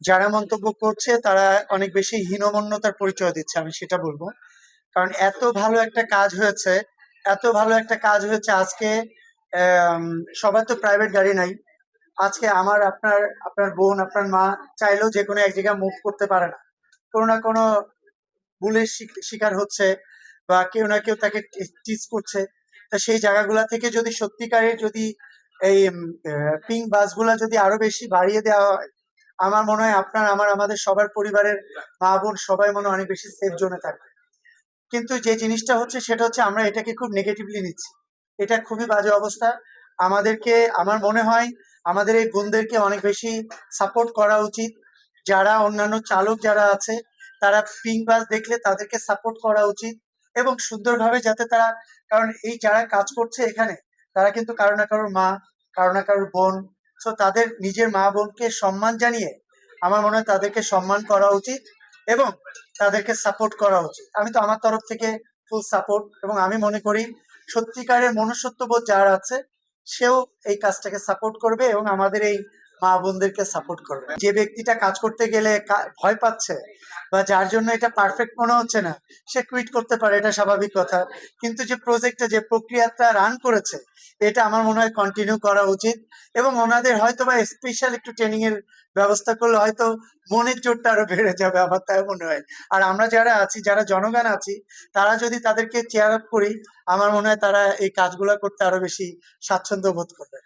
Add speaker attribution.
Speaker 1: যারা মন্তব্য করছে তারা অনেক বেশি হীনমন্যতার পরিচয় দিচ্ছে, আমি সেটা বলবো। কারণ এত ভালো একটা কাজ হয়েছে, এত ভালো একটা কাজ হয়েছে আজকে। আম, সবার তো প্রাইভেট গাড়ি নাই। আজকে আমার, আপনার, আপনার বোন, আপনার মা চাইলেও যে কোনো এক জায়গায় মুভ করতে পারে না, কোনো না কোনো ভুলের শিকার হচ্ছে, বা কেউ না কেউ তাকে টিজ করছে। তা সেই জায়গাগুলা থেকে যদি সত্যিকারের যদি এই পিঙ্ক বাসগুলা যদি আরো বেশি বাড়িয়ে দেওয়া হয়, আমার মনে হয় আপনার, আমার, আমাদের সবার পরিবারের মা বোন সবাই মনে হয় অনেক বেশি সেফ জোনে থাকবে। কিন্তু যে জিনিসটা হচ্ছে সেটা হচ্ছে আমরা এটাকে খুব নেগেটিভলি নিচ্ছি। এটা খুবই বাজে অবস্থা। আমাদেরকে, আমার মনে হয় আমাদের এই বোনদেরকে অনেক বেশি সাপোর্ট করা উচিত। যারা অন্যান্য চালক যারা আছে, তারা পিঙ্ক বাস দেখলে তাদেরকে সাপোর্ট করা উচিত, এবং সুন্দরভাবে যাতে তারা, কারণ এই যারা কাজ করছে এখানে, তারা কিন্তু কারো না কারোর মা, কারো না কারোর বোন। তো তাদের নিজের মা বোনকে সম্মান জানিয়ে আমার মনে হয় তাদেরকে সম্মান করা উচিত, এবং তাদেরকে সাপোর্ট করা উচিত। আমি তো আমার তরফ থেকে ফুল সাপোর্ট, এবং আমি মনে করি সত্যিকারের মনুষ্যত্ববোধ যার আছে সেও এই কাজটাকে সাপোর্ট করবে, এবং আমাদের এই মা বোনদেরকে সাপোর্ট করবে। যে ব্যক্তিটা কাজ করতে গেলে ভয় পাচ্ছে, বা যার জন্য এটা পারফেক্ট মনে হচ্ছে না, সে কুইট করতে পারে, এটা স্বাভাবিক কথা। কিন্তু যে প্রজেক্টটা, যে প্রক্রিয়াটা রান করেছে, এটা আমার মনে হয় কন্টিনিউ করা উচিত। এবং ওনাদের হয়তো বা স্পেশাল একটু ট্রেনিং এর ব্যবস্থা করলে হয়তো মনের জোরটা আরো বেড়ে যাবে, আমার তাই মনে হয়। আর আমরা যারা আছি, যারা জনগণ আছি, তারা যদি তাদেরকে চেয়ার আপ করি, আমার মনে হয় তারা এই কাজগুলো করতে আরো বেশি স্বাচ্ছন্দ্য বোধ করবে।